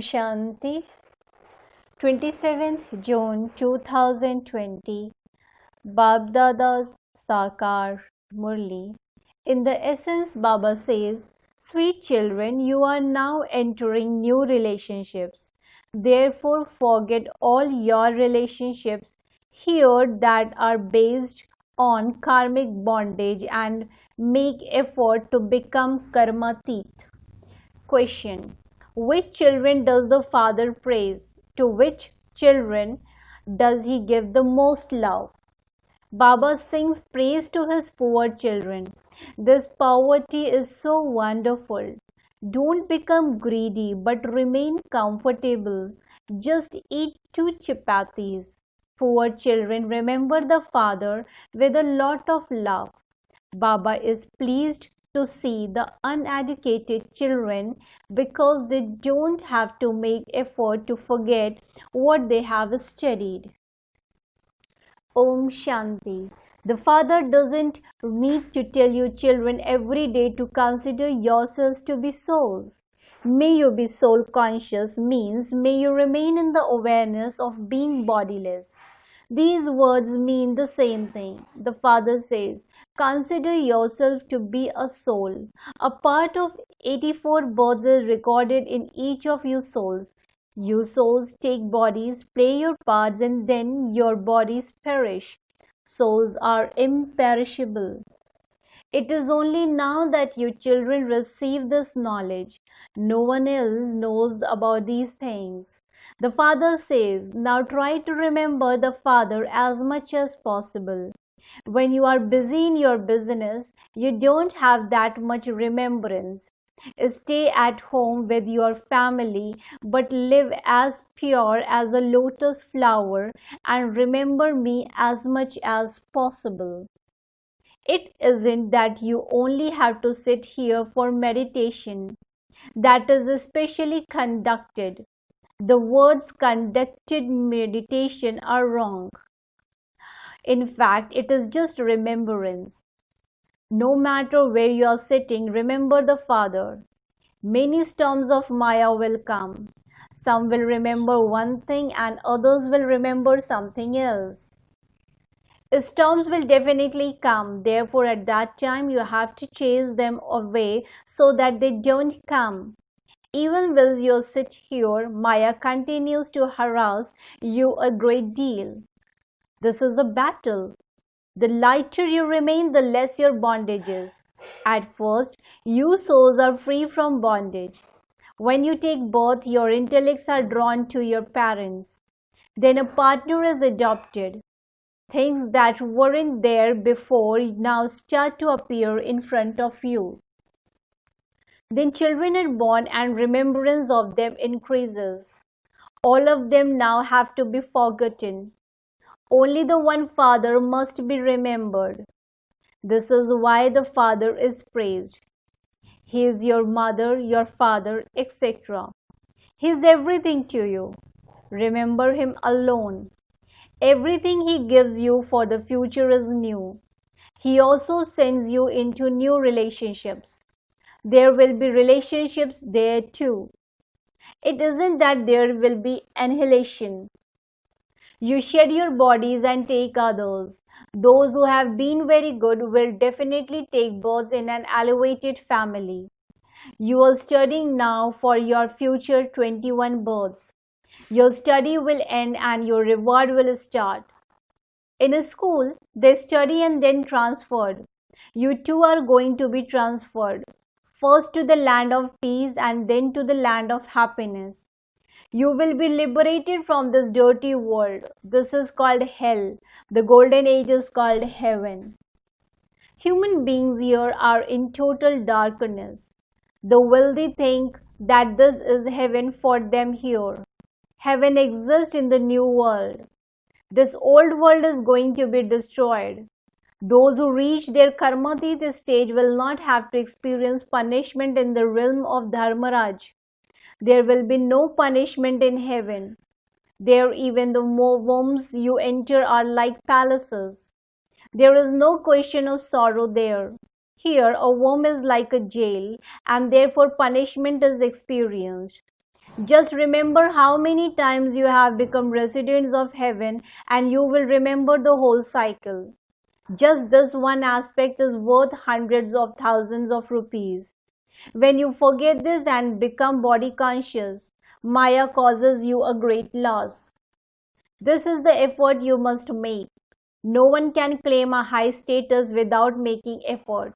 Shanti. 27th June 2020. Bab Dada's Sakar Murli. In the essence, Baba says, "Sweet children, you are now entering new relationships. Therefore, forget all your relationships here that are based on karmic bondage and make effort to become karmatit." Question: which children does the Father praise? To which children does he give the most love? Baba sings praise to his poor children. This poverty is so wonderful. Don't become greedy but remain comfortable. Just eat two chapatis. Poor children, remember the Father with a lot of love. Baba is pleased to see the uneducated children because they don't have to make effort to forget what they have studied. Om Shanti. The Father doesn't need to tell you children every day to consider yourselves to be souls. May you be soul conscious means may you remain in the awareness of being bodiless. These words mean the same thing. The Father says, consider yourself to be a soul. A part of 84 births is recorded in each of you souls. You souls take bodies, play your parts, and then your bodies perish. Souls are imperishable. It is only now that you children receive this knowledge. No one else knows about these things. The Father says, now try to remember the Father as much as possible. When you are busy in your business, you don't have that much remembrance. Stay at home with your family, but live as pure as a lotus flower and remember me as much as possible. It isn't that you only have to sit here for meditation. That is especially conducted. The words conducted meditation are wrong. In fact, it is just remembrance. No matter where you are sitting, remember the Father. Many storms of Maya will come. Some will remember one thing and others will remember something else. Storms will definitely come, therefore at that time you have to chase them away so that they don't come. Even while you sit here, Maya continues to harass you a great deal. This is a battle. The lighter you remain, the less your bondage is. At first, you souls are free from bondage. When you take birth, your intellects are drawn to your parents. Then a partner is adopted. Things that weren't there before now start to appear in front of you. Then children are born and remembrance of them increases. All of them now have to be forgotten. Only the one Father must be remembered. This is why the Father is praised. He is your mother, your father, etc. He is everything to you. Remember Him alone. Everything He gives you for the future is new. He also sends you into new relationships. There will be relationships there too. It isn't that there will be annihilation. You shed your bodies and take others. Those who have been very good will definitely take birth in an elevated family. You are studying now for your future 21 births. Your study will end and your reward will start. In a school, they study and then transferred. You too are going to be transferred, first to the land of peace and then to the land of happiness. You will be liberated from this dirty world. This is called hell. The golden age is called heaven. Human beings here are in total darkness. The wealthy think that this is heaven for them here. Heaven exists in the new world. This old world is going to be destroyed. Those who reach their karmatit stage will not have to experience punishment in the realm of Dharmaraj. There will be no punishment in heaven. There even the wombs you enter are like palaces. There is no question of sorrow there. Here a womb is like a jail and therefore punishment is experienced. Just remember how many times you have become residents of heaven and you will remember the whole cycle. Just this one aspect is worth hundreds of thousands of rupees. When you forget this and become body conscious, Maya causes you a great loss. This is the effort you must make. No one can claim a high status without making effort.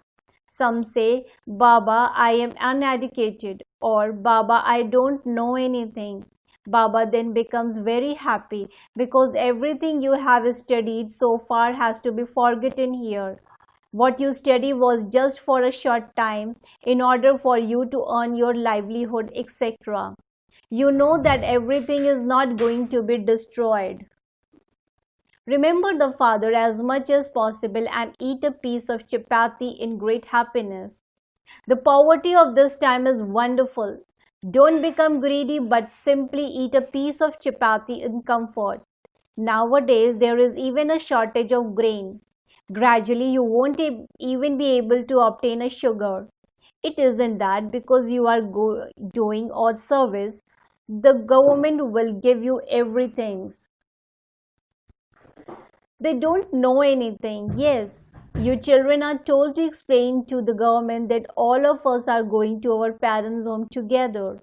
Some say, Baba, I am uneducated, or Baba, I don't know anything. Baba then becomes very happy because everything you have studied so far has to be forgotten here. What you study was just for a short time in order for you to earn your livelihood, etc. You know that everything is not going to be destroyed. Remember the Father as much as possible and eat a piece of chapati in great happiness. The poverty of this time is wonderful. Don't become greedy but simply eat a piece of chapati in comfort. Nowadays, there is even a shortage of grain. Gradually, you won't even be able to obtain a sugar. It isn't that because you are doing odd service, the government will give you everything. They don't know anything. Yes, you children are told to explain to the government that all of us are going to our parents' home together.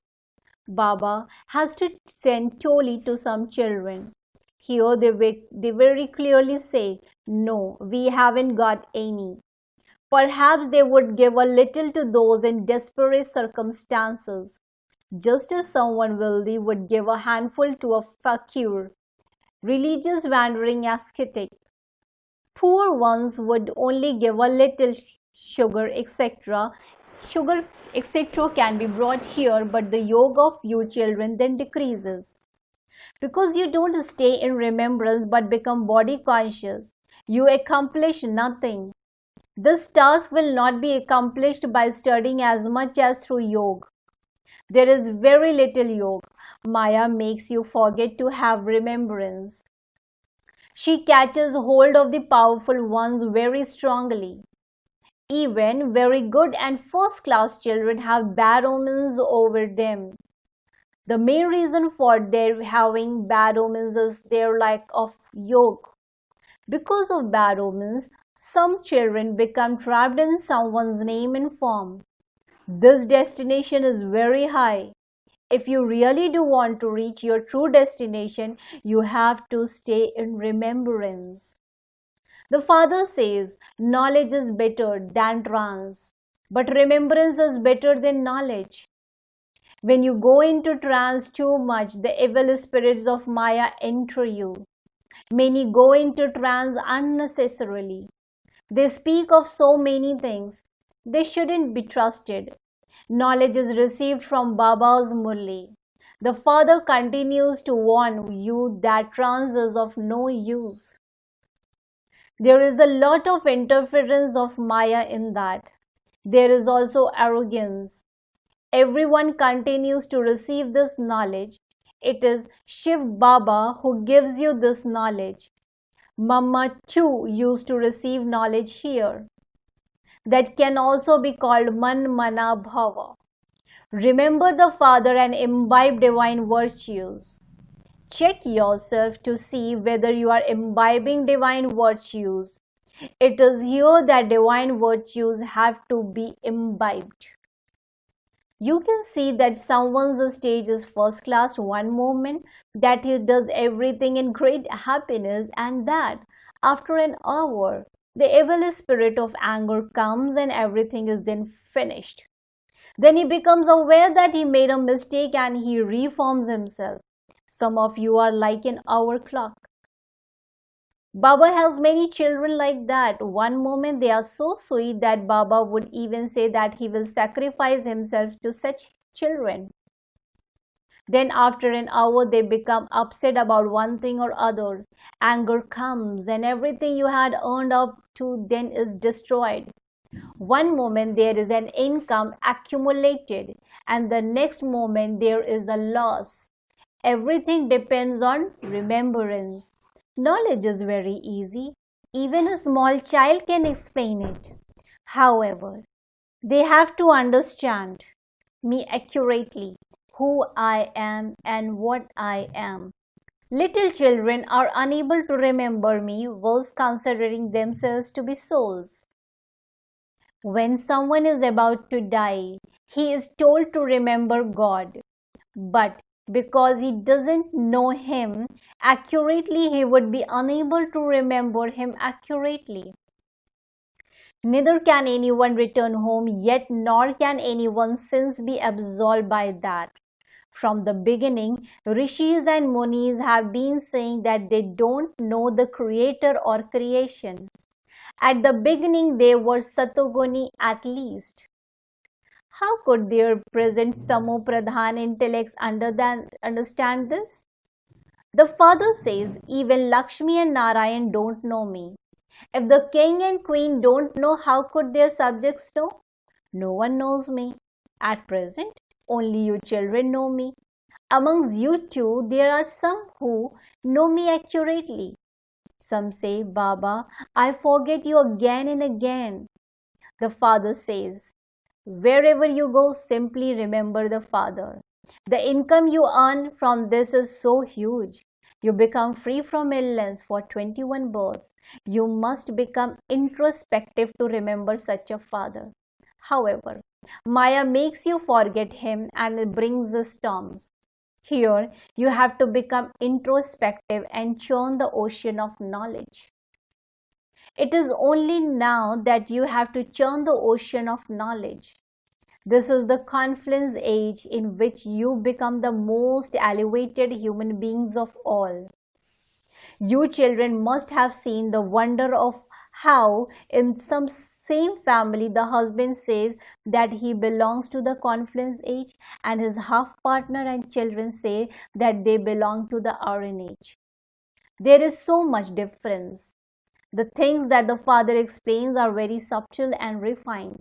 Baba has to send Toli to some children. Here they very clearly say, no, we haven't got any. Perhaps they would give a little to those in desperate circumstances, just as someone wealthy would give a handful to a fakir, religious wandering ascetic. Poor ones would only give a little sugar, etc. Sugar, etc. can be brought here, but the yoga of you children then decreases. Because you don't stay in remembrance but become body conscious, you accomplish nothing. This task will not be accomplished by studying as much as through yoga. There is very little yoga. Maya makes you forget to have remembrance. She catches hold of the powerful ones very strongly. Even very good and first class children have bad omens over them. The main reason for their having bad omens is their lack of yoga. Because of bad omens, some children become trapped in someone's name and form. This destination is very high. If you really do want to reach your true destination, you have to stay in remembrance. The Father says, knowledge is better than trance, but remembrance is better than knowledge. When you go into trance too much, the evil spirits of Maya enter you. Many go into trance unnecessarily. They speak of so many things. They shouldn't be trusted. Knowledge is received from Baba's Murli. The Father continues to warn you that trance is of no use. There is a lot of interference of Maya in that. There is also arrogance. Everyone continues to receive this knowledge. It is Shiv Baba who gives you this knowledge. Mama Chu used to receive knowledge here. That can also be called Man Mana Bhava. Remember the Father and imbibe divine virtues. Check yourself to see whether you are imbibing divine virtues. It is here that divine virtues have to be imbibed. You can see that someone's stage is first class one moment, that he does everything in great happiness, and that after an hour, the evil spirit of anger comes and everything is then finished. Then he becomes aware that he made a mistake and he reforms himself. Some of you are like an hour clock. Baba has many children like that. One moment they are so sweet that Baba would even say that he will sacrifice himself to such children. Then after an hour they become upset about one thing or other. Anger comes and everything you had earned up to then is destroyed. One moment there is an income accumulated and the next moment there is a loss. Everything depends on remembrance. Knowledge is very easy. Even a small child can explain it. However, they have to understand me accurately. who I am and what I am. Little children are unable to remember me whilst considering themselves to be souls. When someone is about to die, he is told to remember God. But because he doesn't know him accurately, he would be unable to remember him accurately. Neither can anyone return home, yet nor can anyone's sins be absolved by that. From the beginning, rishis and munis have been saying that they don't know the creator or creation. At the beginning, they were Satoguni at least. How could their present Tamo-pradhan intellects understand this? The father says, even Lakshmi and Narayan don't know me. If the king and queen don't know, how could their subjects know? No one knows me. At present, only you children know me. Amongst you too, there are some who know me accurately. Some say, Baba, I forget you again and again. The father says, wherever you go, simply remember the Father. The income you earn from this is so huge. You become free from illness for 21 births. You must become introspective to remember such a Father. However, Maya makes you forget Him and it brings the storms. Here, you have to become introspective and churn the ocean of knowledge. It is only now that you have to churn the ocean of knowledge. This is the confluence age in which you become the most elevated human beings of all. You children must have seen the wonder of how in some same family the husband says that he belongs to the confluence age and his half partner and children say that they belong to the iron age. There is so much difference. The things that the father explains are very subtle and refined.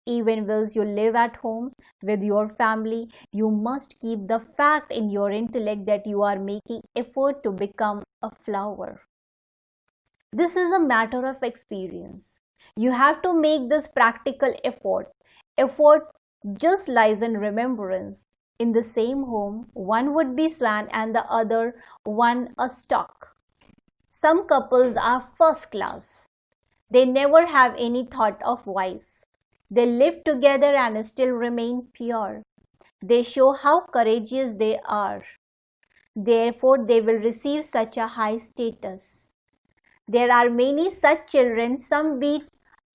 Even whilst you live at home with your family, you must keep the fact in your intellect that you are making effort to become a flower. This is a matter of experience. You have to make this practical effort. Effort just lies in remembrance. In the same home, one would be swan and the other one a stock. Some couples are first class. They never have any thought of vice. They live together and still remain pure. They show how courageous they are. Therefore, they will receive such a high status. There are many such children, some beat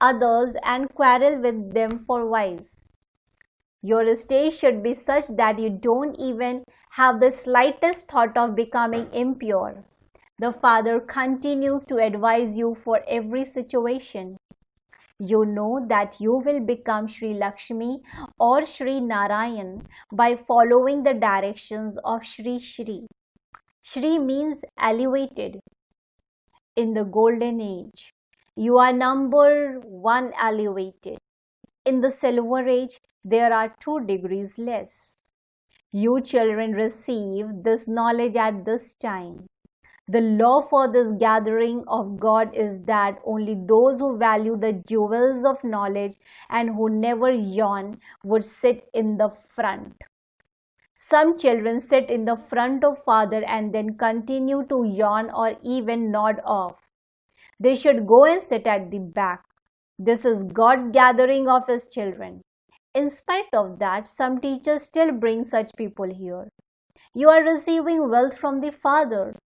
others and quarrel with them for vice. Your stage should be such that you don't even have the slightest thought of becoming impure. The Father continues to advise you for every situation. You know that you will become Sri Lakshmi or Sri Narayan by following the directions of Sri Shri. Shri means elevated. In the golden age, you are number one elevated. In the silver age, there are 2 degrees less. You children receive this knowledge at this time. The law for this gathering of God is that only those who value the jewels of knowledge and who never yawn would sit in the front. Some children sit in the front of Father and then continue to yawn or even nod off. They should go and sit at the back. This is God's gathering of His children. In spite of that, some teachers still bring such people here. You are receiving wealth from the Father.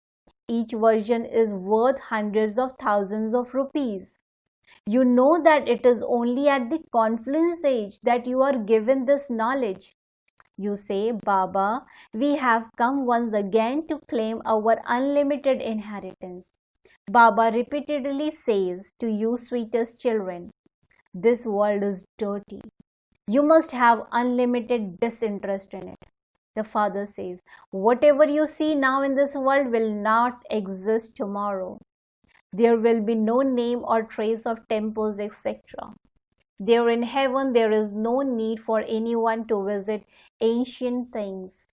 Each version is worth hundreds of thousands of rupees. You know that it is only at the confluence age that you are given this knowledge. You say, Baba, we have come once again to claim our unlimited inheritance. Baba repeatedly says to you, sweetest children, this world is dirty. You must have unlimited disinterest in it. The Father says, whatever you see now in this world will not exist tomorrow. There will be no name or trace of temples, etc. There in heaven, there is no need for anyone to visit ancient things.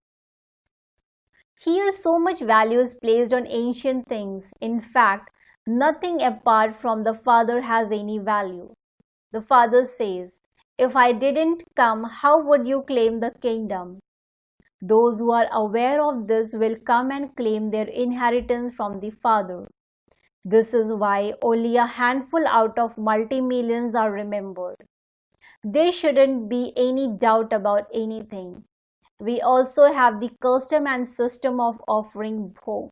Here, so much value is placed on ancient things. In fact, nothing apart from the Father has any value. The Father says, if I didn't come, how would you claim the kingdom? Those who are aware of this will come and claim their inheritance from the Father. This is why only a handful out of multi-millions are remembered. There shouldn't be any doubt about anything. We also have the custom and system of offering bhog.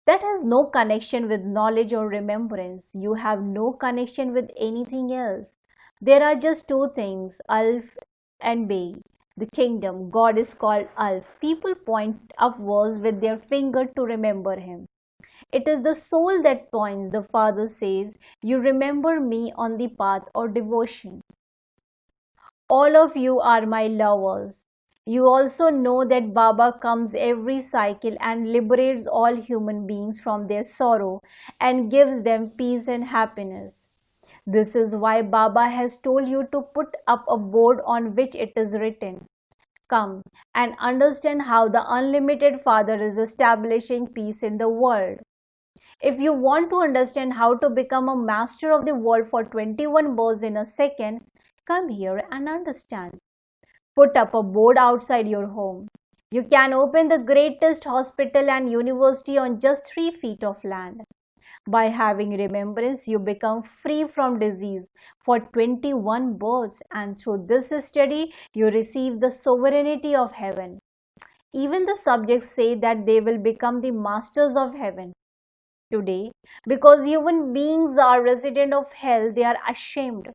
That has no connection with knowledge or remembrance. You have no connection with anything else. There are just two things, Alf and Bay. The kingdom. God is called Alf. People point upwards with their finger to remember him. It is the soul that points. The Father says, "You remember me on the path or devotion." All of you are my lovers. You also know that Baba comes every cycle and liberates all human beings from their sorrow and gives them peace and happiness. This is why Baba has told you to put up a board on which it is written, "Come and understand how the unlimited Father is establishing peace in the world." If you want to understand how to become a master of the world for 21 births in a second, come here and understand. Put up a board outside your home. You can open the greatest hospital and university on just 3 feet of land. By having remembrance, you become free from disease for 21 births, and through this study, you receive the sovereignty of heaven. Even the subjects say that they will become the masters of heaven. Today, because human beings are resident of hell, they are ashamed.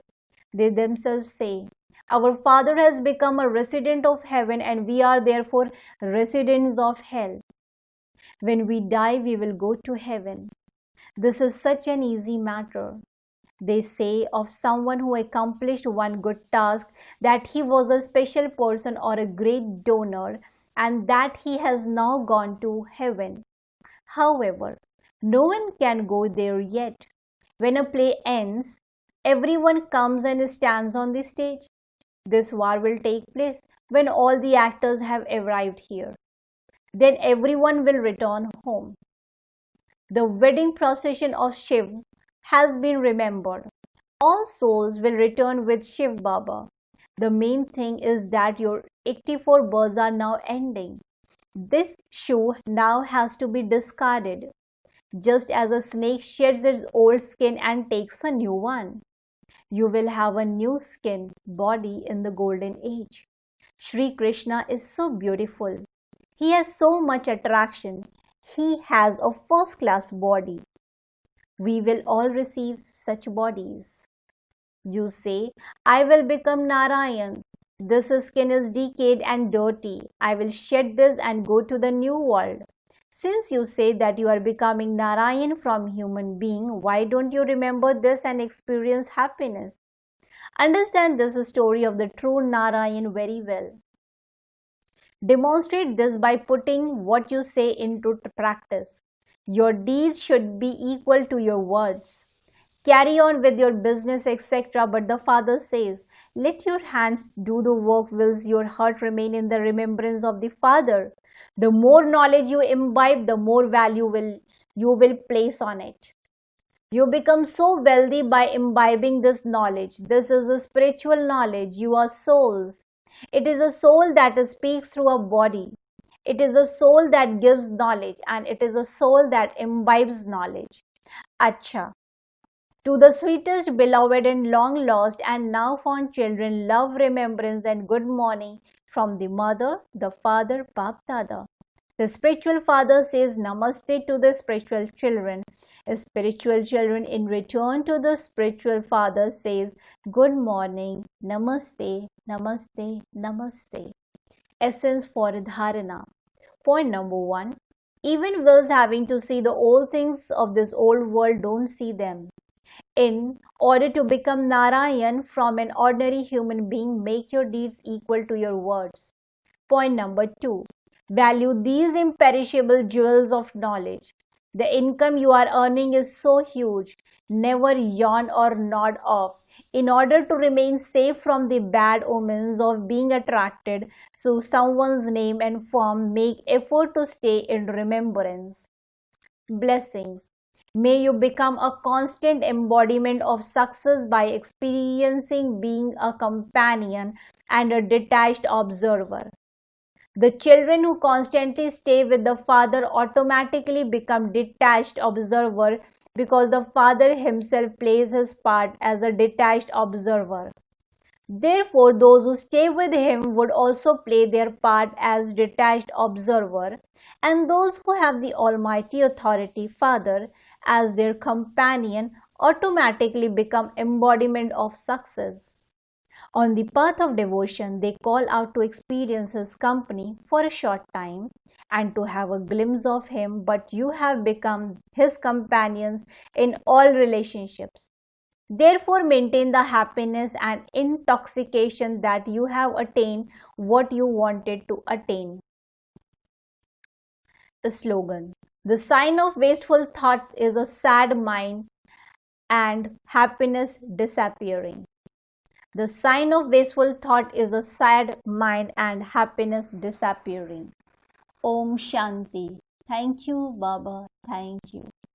They themselves say, "Our Father has become a resident of heaven and we are therefore residents of hell. When we die, we will go to heaven." This is such an easy matter. They say of someone who accomplished one good task that he was a special person or a great donor and that he has now gone to heaven. However, no one can go there yet. When a play ends, everyone comes and stands on the stage. This war will take place when all the actors have arrived here. Then everyone will return home. The wedding procession of Shiv has been remembered. All souls will return with Shiv Baba. The main thing is that your 84 births are now ending. This shoe now has to be discarded, just as a snake sheds its old skin and takes a new one. You will have a new skin body in the golden age. Sri Krishna is so beautiful. He has so much attraction. He has a first class body. We will all receive such bodies. You say, "I will become Narayan. This skin is decayed and dirty. I will shed this and go to the new world." Since you say that you are becoming Narayan from human being, why don't you remember this and experience happiness? Understand this story of the true Narayan very well. Demonstrate this by putting what you say into practice. Your deeds should be equal to your words. Carry on with your business, etc. But the Father says, "Let your hands do the work whilst your heart remain in the remembrance of the Father." The more knowledge you imbibe, the more value you will place on it. You become so wealthy by imbibing this knowledge. This is a spiritual knowledge. You are souls. It is a soul that speaks through a body. It is a soul that gives knowledge, and it is a soul that imbibes knowledge. Acha. To the sweetest, beloved, and long lost and now found children, love, remembrance, and good morning from the mother, the father, Bap Dada. The spiritual father says namaste to the spiritual children. Spiritual children in return to the spiritual father says good morning, namaste, namaste, namaste. Essence for dharana. Point number 1. Even wills having to see the old things of this old world, don't see them. In order to become Narayan from an ordinary human being, make your deeds equal to your words. Point number 2. Value these imperishable jewels of knowledge. The income you are earning is so huge. Never yawn or nod off. In order to remain safe from the bad omens of being attracted to someone's name and form, make effort to stay in remembrance. Blessings. May you become a constant embodiment of success by experiencing being a companion and a detached observer. The children who constantly stay with the father automatically become detached observer because the father himself plays his part as a detached observer. Therefore, those who stay with him would also play their part as detached observer, and those who have the Almighty Authority Father as their companion automatically become embodiment of success. On the path of devotion, they call out to experience His company for a short time and to have a glimpse of Him, but you have become His companions in all relationships. Therefore, maintain the happiness and intoxication that you have attained what you wanted to attain. The slogan: the sign of wasteful thoughts is a sad mind and happiness disappearing. The sign of wasteful thought is a sad mind and happiness disappearing. Om Shanti. Thank you, Baba. Thank you.